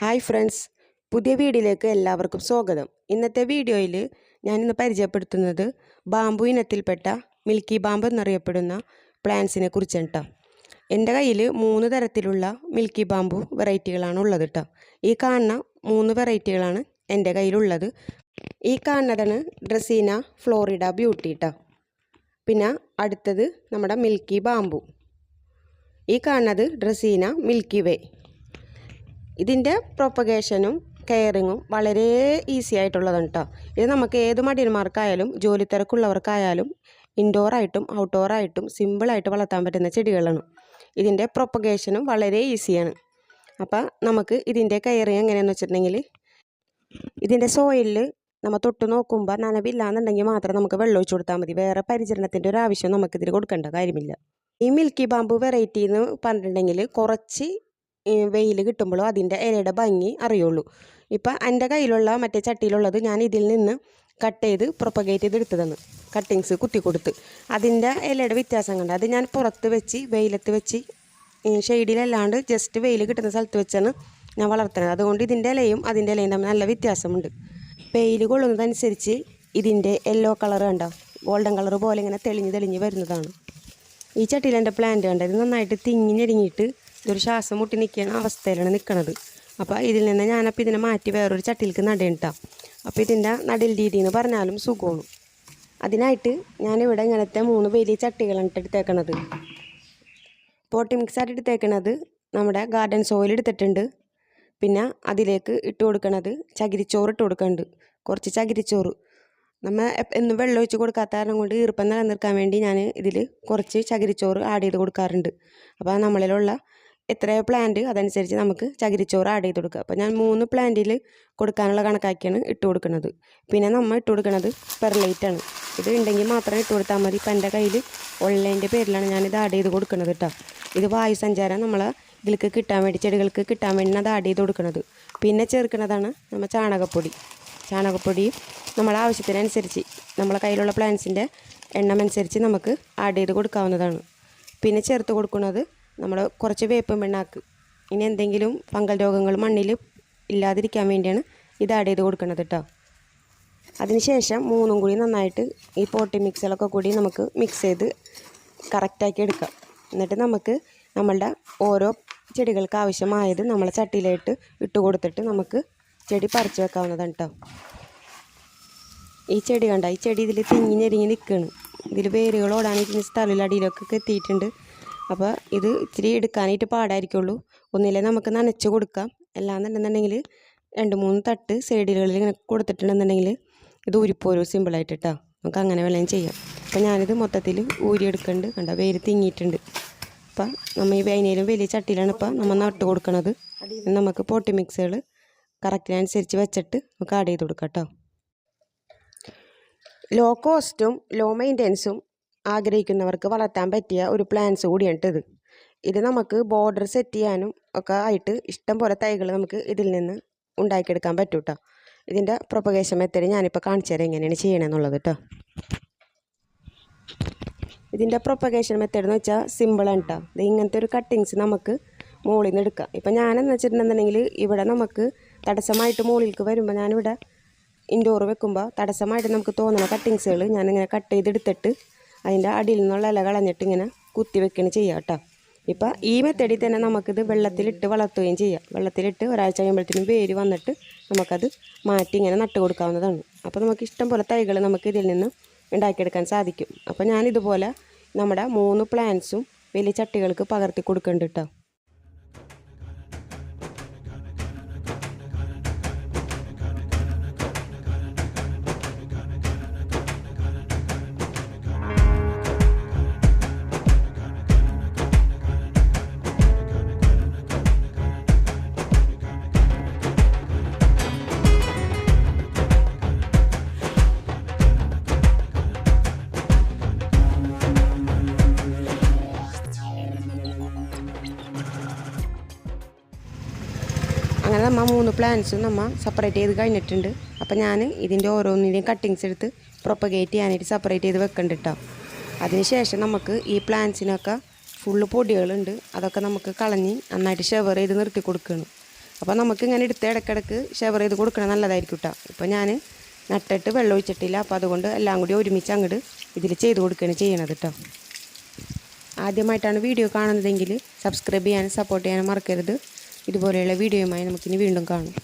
Hi friends, പുതിയ വീഡിയോയിലേക്ക് എല്ലാവർക്കും സ്വാഗതം. ഇന്നത്തെ വീഡിയോയിൽ ഞാനിന്ന് പരിചയപ്പെടുത്തുന്നത് ബാമ്പു ഇനത്തിൽപ്പെട്ട മിൽക്കി ബാമ്പ് എന്നറിയപ്പെടുന്ന പ്ലാന്റ്സിനെ കുറിച്ചാണ് കേട്ടോ. എൻ്റെ കയ്യിൽ 3 തരത്തിലുള്ള മിൽക്കി ബാമ്പു വെറൈറ്റികളാണ് ഉള്ളത് കേട്ടോ. ഈ കാണുന്ന 3 വെറൈറ്റികളാണ് എൻ്റെ കയ്യിലുള്ളത്. ഈ കാണുന്നതാണ് ഡ്രസീന ഫ്ലോറിഡ ബ്യൂട്ടി കേട്ടോ. പിന്നെ അടുത്തത് നമ്മുടെ മിൽക്കി ബാമ്പു. ഈ കാണുന്നത് ഡ്രസീന മിൽക്കി വേ. ഇതിൻ്റെ പ്രൊപ്പഗേഷനും കെയറിങ്ങും വളരെ ഈസി ആയിട്ടുള്ളതാണ് കേട്ടോ. ഇത് നമുക്ക് ഏത് മടിയന്മാർക്കായാലും ജോലി തിരക്കുള്ളവർക്കായാലും ഇൻഡോറായിട്ടും ഔട്ട്ഡോറായിട്ടും സിമ്പിളായിട്ട് വളർത്താൻ പറ്റുന്ന ചെടികളാണ്. ഇതിൻ്റെ പ്രൊപ്പഗേഷനും വളരെ ഈസിയാണ്. അപ്പോൾ നമുക്ക് ഇതിൻ്റെ കെയറിങ് എങ്ങനെയാണെന്ന് വെച്ചിട്ടുണ്ടെങ്കിൽ, ഇതിൻ്റെ സോയിലിൽ നമ്മൾ തൊട്ട് നോക്കുമ്പോൾ നനവില്ലാന്നുണ്ടെങ്കിൽ മാത്രം നമുക്ക് വെള്ളം ഒഴിച്ചു കൊടുത്താൽ മതി. വേറെ പരിചരണത്തിൻ്റെ ഒരു ആവശ്യം നമുക്കിതിൽ കൊടുക്കേണ്ട കാര്യമില്ല. ഈ മിൽക്കി ബാമ്പു വെറൈറ്റി എന്ന് പറഞ്ഞിട്ടുണ്ടെങ്കിൽ കുറച്ച് വെയിൽ കിട്ടുമ്പോഴോ അതിൻ്റെ ഇലയുടെ ഭംഗി അറിയുള്ളൂ. ഇപ്പം എൻ്റെ കയ്യിലുള്ള മറ്റേ ചട്ടിയിലുള്ളത് ഞാൻ ഇതിൽ നിന്ന് കട്ട് ചെയ്ത് പ്രൊപ്പഗേറ്റ് ചെയ്തെടുത്തതാണ്. കട്ടിങ്സ് കുത്തി കൊടുത്ത് അതിൻ്റെ ഇലയുടെ വ്യത്യാസം കണ്ട് അത് ഞാൻ പുറത്ത് വെച്ച് വെയിലത്ത് വെച്ച് ഷെയ്ഡിലല്ലാണ്ട് ജസ്റ്റ് വെയിൽ കിട്ടുന്ന സ്ഥലത്ത് വെച്ചാണ് ഞാൻ വളർത്തുന്നത്. അതുകൊണ്ട് ഇതിൻ്റെ ഇലയും അതിൻ്റെ ഇലയും തമ്മിൽ നല്ല വ്യത്യാസമുണ്ട്. വെയിൽ കൊള്ളുന്നതനുസരിച്ച് ഇതിൻ്റെ യെല്ലോ കളർ കണ്ടോ, ഗോൾഡൻ കളർ പോലെ ഇങ്ങനെ തെളിഞ്ഞ് വരുന്നതാണ്. ഈ ചട്ടിയിൽ എൻ്റെ പ്ലാന്റ് കണ്ട ഇത് നന്നായിട്ട് തിങ്ങിഞ്ഞെരിഞ്ഞിട്ട് ഇതൊരു ശ്വാസം മുട്ടി നിൽക്കുന്ന അവസ്ഥയിലാണ് നിൽക്കുന്നത്. അപ്പോൾ ഇതിൽ നിന്ന് ഞാനപ്പോൾ ഇതിനെ മാറ്റി വേറൊരു ചട്ടിയിലേക്ക് നടേണ്ടിട്ടാ. അപ്പോൾ ഇതിൻ്റെ നടൽ രീതി എന്ന് പറഞ്ഞാലും സുഖമാണ്. അതിനായിട്ട് ഞാനിവിടെ ഇങ്ങനത്തെ 3 വലിയ ചട്ടികളാണ് എടുത്തേക്കണത്. പോട്ടി മിക്സായിട്ട് എടുത്തേക്കണത് നമ്മുടെ ഗാർഡൻ സോയിൽ എടുത്തിട്ടുണ്ട്. പിന്നെ അതിലേക്ക് ഇട്ട് കൊടുക്കണത് ചകിരിച്ചോറ് ഇട്ട് കൊടുക്കുന്നുണ്ട്. കുറച്ച് ചകിരിച്ചോറ് നമ്മൾ എന്നും വെള്ളം ഒഴിച്ച് കൊടുക്കാത്ത കാരണം കൊണ്ട് ഈർപ്പം നിലനിർത്താൻ വേണ്ടി ഞാൻ ഇതിൽ കുറച്ച് ചകിരിച്ചോറ് ആഡ് ചെയ്ത് കൊടുക്കാറുണ്ട്. അപ്പോൾ നമ്മളിലുള്ള എത്ര പ്ലാന്റ് അതനുസരിച്ച് നമുക്ക് ചകിരിച്ചോറ് ആഡ് ചെയ്ത് കൊടുക്കുക. അപ്പോൾ ഞാൻ 3 പ്ലാന്റിൽ കൊടുക്കാനുള്ള കണക്കാക്കിയാണ് ഇട്ട് കൊടുക്കുന്നത്. പിന്നെ നമ്മൾ ഇട്ട് കൊടുക്കുന്നത് പെർലൈറ്റാണ്. ഇത് ഉണ്ടെങ്കിൽ മാത്രമേ ഇട്ട് കൊടുത്താൽ മതി. ഇപ്പം എൻ്റെ കയ്യിൽ ഉള്ളതിൻ്റെ പേരിലാണ് ഞാനിത് ആഡ് ചെയ്ത് കൊടുക്കുന്നത് കേട്ടോ. ഇത് വായു സഞ്ചാരം നമ്മളെ ഇതിലേക്ക് കിട്ടാൻ വേണ്ടി, ചെടികൾക്ക് കിട്ടാൻ വേണ്ടി അത് ആഡ് ചെയ്ത് കൊടുക്കുന്നത്. പിന്നെ ചേർക്കുന്നതാണ് നമ്മൾ ചാണകപ്പൊടിയും നമ്മളെ ആവശ്യത്തിനനുസരിച്ച് നമ്മളെ കയ്യിലുള്ള പ്ലാന്റ്സിൻ്റെ എണ്ണം അനുസരിച്ച് നമുക്ക് ആഡ് ചെയ്ത് കൊടുക്കാവുന്നതാണ്. പിന്നെ ചേർത്ത് കൊടുക്കുന്നത് നമ്മൾ കുറച്ച് വേപ്പും പിണ്ണാക്ക്. ഇനി എന്തെങ്കിലും ഫംഗൽ രോഗങ്ങൾ മണ്ണിൽ ഇല്ലാതിരിക്കാൻ വേണ്ടിയാണ് ഇത് ആഡ് ചെയ്ത് കൊടുക്കുന്നത് കേട്ടോ. അതിനുശേഷം 3 കൂടി നന്നായിട്ട് ഈ പോട്ടി മിക്സുകളൊക്കെ കൂടി നമുക്ക് മിക്സ് ചെയ്ത് കറക്റ്റാക്കി എടുക്കാം. എന്നിട്ട് നമുക്ക് നമ്മളുടെ ഓരോ ചെടികൾക്ക് ആവശ്യമായത് നമ്മളെ ചട്ടിയിലായിട്ട് ഇട്ട് കൊടുത്തിട്ട് നമുക്ക് ചെടി പറിച്ച് വെക്കാവുന്നതാണ് കേട്ടോ. ഈ ചെടി കണ്ട, ഈ ചെടി ഇതിൽ തിങ്ങിഞ്ഞെരിങ്ങി നിൽക്കുകയാണ്. ഇതിൽ വേരുകളോടാണ് ഇതിന് സ്ഥലത്തിലടിയിലൊക്കെ എത്തിയിട്ടുണ്ട്. അപ്പോൾ ഇത് ഇത്തിരി എടുക്കാനായിട്ട് പാടായിരിക്കുള്ളൂ. ഒന്നില്ലേ നമുക്ക് നനച്ച് കൊടുക്കാം. അല്ലാന്നുണ്ടെന്നുണ്ടെങ്കിൽ 2-3 തട്ട് സൈഡുകളിൽ ഇങ്ങനെ കൊടുത്തിട്ടുണ്ടെന്നുണ്ടെങ്കിൽ ഇത് ഊരിപ്പോരും സിമ്പിളായിട്ട് കേട്ടോ. നമുക്ക് അങ്ങനെ വെള്ളം ചെയ്യാം. അപ്പോൾ ഞാനിത് മൊത്തത്തിൽ ഊരിയെടുക്കുന്നുണ്ട്. കണ്ട വേര് തിങ്ങിയിട്ടുണ്ട്. അപ്പം നമ്മൾ ഈ അതിനേലും വലിയ ചട്ടിയിലാണ് ഇപ്പോൾ നമ്മൾ നട്ട് കൊടുക്കുന്നത്. നമുക്ക് പോട്ടി മിക്സുകൾ കറക്റ്റിനനുസരിച്ച് വെച്ചിട്ട് നമുക്ക് ആഡ് ചെയ്ത് കൊടുക്കാം കേട്ടോ. ലോ കോസ്റ്റും ലോ മെയിൻ്റെനൻസും ആഗ്രഹിക്കുന്നവർക്ക് വളർത്താൻ പറ്റിയ ഒരു പ്ലാന്റ്സ് കൂടിയാണ് ഇത് നമുക്ക് ബോർഡർ സെറ്റ് ചെയ്യാനും ഒക്കെ ആയിട്ട് ഇഷ്ടം പോലെ തൈകൾ നമുക്ക് ഇതിൽ നിന്ന് ഉണ്ടാക്കിയെടുക്കാൻ പറ്റും കേട്ടോ. ഇതിൻ്റെ പ്രൊപ്പഗേഷൻ മെത്തേഡ് ഞാനിപ്പോൾ കാണിച്ചു തരാം എങ്ങനെയാണ് ചെയ്യണമെന്നുള്ളത് കേട്ടോ. ഇതിൻ്റെ പ്രൊപ്പഗേഷൻ മെത്തേഡ് എന്ന് വെച്ചാൽ സിമ്പിളാണ് കേട്ടോ. ഇത് ഇങ്ങനത്തെ ഒരു കട്ടിങ്സ് നമുക്ക് മുകളിൽ നിന്ന് എടുക്കാം. ഇപ്പം ഞാനെന്ന് വെച്ചിട്ടുണ്ടെന്നുണ്ടെങ്കിൽ ഇവിടെ നമുക്ക് തടസ്സമായിട്ട് മുകളിലേക്ക് വരുമ്പോൾ ഞാനിവിടെ ഇൻഡോർ വെക്കുമ്പോൾ തടസ്സമായിട്ട് നമുക്ക് തോന്നുന്ന കട്ടിങ്സുകൾ ഞാനിങ്ങനെ കട്ട് ചെയ്തെടുത്തിട്ട് അതിൻ്റെ അടിയിൽ നിന്നുള്ള ഇല കളഞ്ഞിട്ട് ഇങ്ങനെ കുത്തി വെക്കുകയാണ് ചെയ്യുക കേട്ടോ. ഇപ്പം ഈ മെത്തേഡിൽ തന്നെ നമുക്കിത് വെള്ളത്തിലിട്ട് വളർത്തുകയും ചെയ്യാം. വെള്ളത്തിലിട്ട് ഒരാഴ്ച കഴിയുമ്പോഴത്തേനും വേര് വന്നിട്ട് നമുക്കത് മാറ്റി ഇങ്ങനെ നട്ട് കൊടുക്കാവുന്നതാണ്. അപ്പോൾ നമുക്ക് ഇഷ്ടം പോലെ തൈകൾ നമുക്ക് ഇതിൽ നിന്ന് ഉണ്ടാക്കിയെടുക്കാൻ സാധിക്കും. അപ്പോൾ ഞാനിതുപോലെ നമ്മുടെ 3 പ്ലാന്റ്സും വലിയ ചട്ടികൾക്ക് പകർത്തി കൊടുക്കുന്നുണ്ട് കേട്ടോ. അങ്ങനെ നമ്മൾ 3 പ്ലാന്റ്സും നമ്മൾ സെപ്പറേറ്റ് ചെയ്ത് കഴിഞ്ഞിട്ടുണ്ട്. അപ്പോൾ ഞാൻ ഇതിൻ്റെ ഓരോന്നിൻ്റെയും കട്ടിങ്സ് എടുത്ത് പ്രൊപ്പഗേറ്റ് ചെയ്യാനായിട്ട് സെപ്പറേറ്റ് ചെയ്ത് വെക്കുന്നുണ്ട് കേട്ടോ. അതിനുശേഷം നമുക്ക് ഈ പ്ലാന്റ്സിനൊക്കെ ഫുള്ള് പൊടികളുണ്ട്, അതൊക്കെ നമുക്ക് കളഞ്ഞ് നന്നായിട്ട് ഷെവർ ചെയ്ത് നിർത്തി കൊടുക്കണം. അപ്പോൾ നമുക്കിങ്ങനെ എടുത്ത് ഇടയ്ക്കിടയ്ക്ക് ഷവർ ചെയ്ത് കൊടുക്കണം നല്ലതായിരിക്കും കേട്ടോ. ഇപ്പോൾ ഞാൻ നട്ടിട്ട് വെള്ളം ഒഴിച്ചിട്ടില്ല, അപ്പോൾ അതുകൊണ്ട് എല്ലാം കൂടി ഒരുമിച്ച് അങ്ങോട്ട് ഇതിൽ ചെയ്ത് കൊടുക്കുകയാണ് ചെയ്യണത് കേട്ടോ. ആദ്യമായിട്ടാണ് വീഡിയോ കാണുന്നതെങ്കിൽ സബ്സ്ക്രൈബ് ചെയ്യാനും സപ്പോർട്ട് ചെയ്യാനും മറക്കരുത്. ഇതുപോലെയുള്ള വീഡിയോയുമായി നമുക്കിനി വീണ്ടും കാണാം.